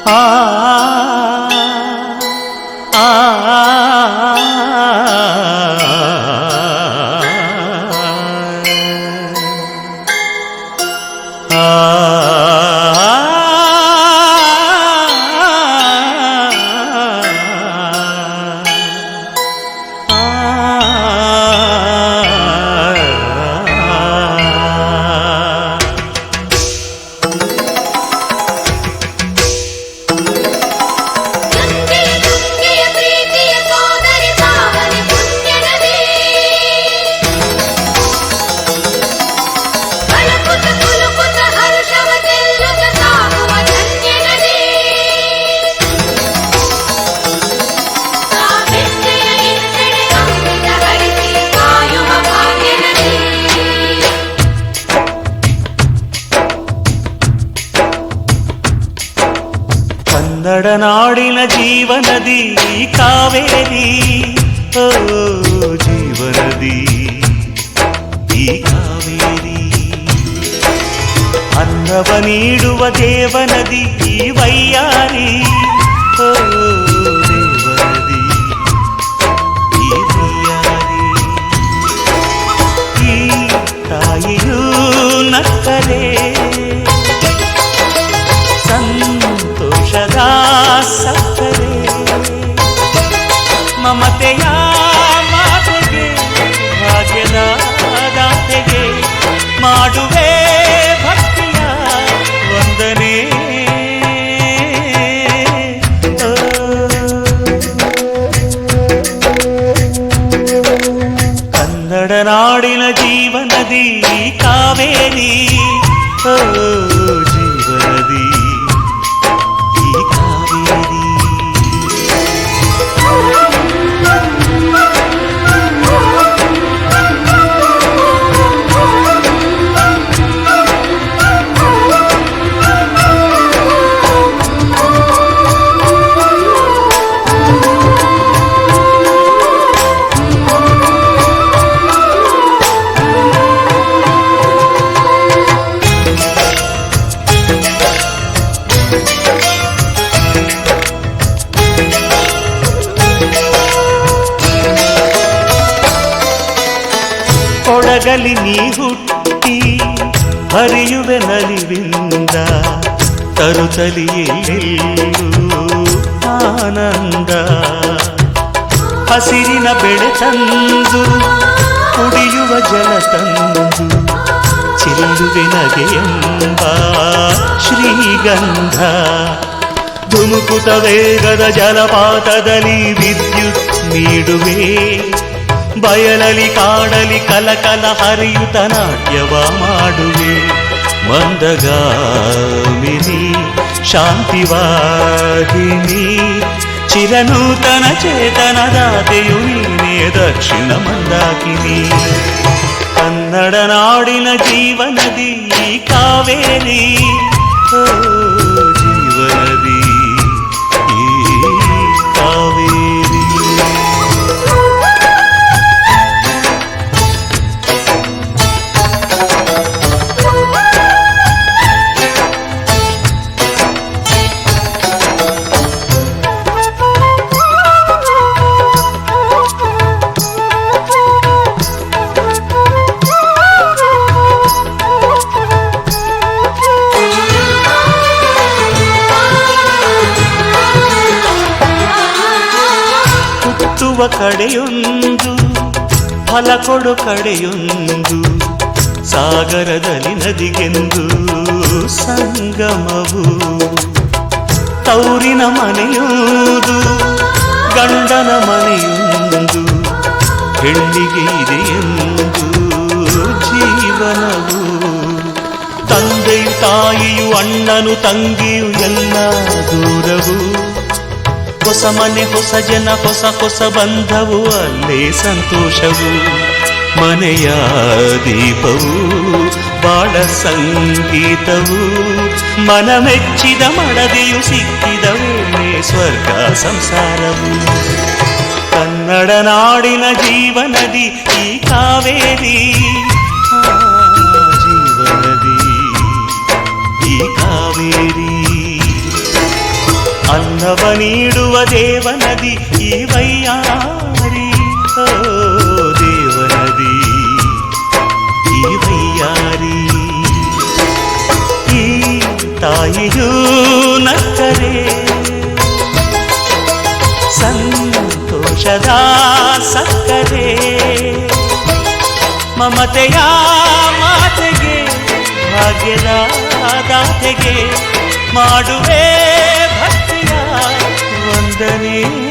ಆ ಆ ಕನ್ನಡ ನಾಡಿನ ಜೀವನದಿ ಕಾವೇರಿ, ಓ ಜೀವನದಿ ಈ ಕಾವೇರಿ. ಅನ್ನವ ನೀಡುವ ದೇವನದಿ ಈ ವೈಯಾರಿ, ಓ ದೇವನದಿ ಈ ವೈಯಾರಿ. ಈ ತಾಯಿಯೂ ನಕ್ಕರೆ ಸಂತೋಷದ ಸಕ್ಕರೆ, ಮಮತೆಯ ಮಾತೆಗೆ ಭಾಗ್ಯದ ದಾತೆಗೆ ಮಾಡುವೆ ಭಕ್ತಿಯ ವಂದನೆ. ಕನ್ನಡ ನಾಡಿನ ಜೀವನದಿ ಕಾವೇರಿ, ಓ ಜೀವನದಿ ಈ ಕಾವೇರಿ. ಕೊಡಗಲಿ ನೀ ಹುಟ್ಟಿ ಹರಿಯುವೆ ನಲಿವಿಂದ, ತರುತ್ತಲಿಯೆಲ್ಲೂ ಆನಂದ. ಹಸಿರಿನ ಬೆಳೆ ತಂದು ಕುಡಿಯುವ ಜಲ ತಂದು ಚೆಲ್ಲುವೆ ನಗೆಯೆಂಬ ಶ್ರೀಗಂಧ. ಧುಮುಕುತ ವೇಗದ ಜಲಪಾತದಲ್ಲಿ ವಿದ್ಯುತ್ ನೀಡುವೆ, ಬಯಲಲಿ ಕಾಡಲಿ ಕಲಕಲ ಹರಿಯುತ ನಾಟ್ಯವ ಮಾಡುವೆ. ಮಂದಗಾಮಿನಿ ಶಾಂತಿವಾಹಿನಿ, ಚಿರನೂತನ ಚೇತನದಾತೆಯು ನೀನೇ ದಕ್ಷಿಣ ಮಂದಾಕಿನಿ. ಕನ್ನಡ ನಾಡಿನ ಜೀವನದಿ ಕಾವೇರಿ, ಓ ಜೀವನದಿ ಈ ಕಾವೇರಿ. ಕಡೆಯೊಂದು ಫಲ ಕೊಡು ಕಡೆಯೊಂದು, ಸಾಗರದಲ್ಲಿ ನದಿಗೆಂದು ಸಂಗಮವು. ತೌರಿನ ಮನೆಯುವುದು ಗಂಡನ ಮನೆಯೊಂದು, ಹೆಣ್ಣಿಗೆ ಇದೆಯೆಂದು ಜೀವನವು. ತಂದೆಯು ತಾಯಿಯು ಅಣ್ಣನು ತಂಗಿಯು ಎಲ್ಲ ದೂರವು. ಹೊಸ ಮನೆ ಹೊಸ ಜನ ಹೊಸ ಹೊಸ ಬಂಧವು, ಅಲ್ಲೇ ಸಂತೋಷವು. ಮನೆಯ ದೀಪವು ಬಾಳ ಸಂಗೀತವು, ಮನ ಮೆಚ್ಚಿದ ಮಡದಿಯು ಸಿಕ್ಕಿದ ವೇಳೆ ಸ್ವರ್ಗ ಸಂಸಾರವು. ಕನ್ನಡ ನಾಡಿನ ಜೀವನದಿ ಈ ಕಾವೇರಿ, ಜೀವನದಿ ಈ ಕಾವೇರಿ. ಅನ್ನವ ನೀಡುವ ದೇವನದಿ ಈ ವೈಯಾರಿ. ಓ ದೇವನದಿ ಈ ವೈಯಾರಿ. ಈ ತಾಯಿಯೂ ನಕ್ಕರೆ ಸಂತೋಷದ ಸಕ್ಕರೆ. ಮಮತೆಯ ಮಾತೆಗೆ ಭಾಗ್ಯದ ದಾತೆಗೆ ಮಾಡುವೆ ಭಕ್ತಿಯ ವಂದನೆ.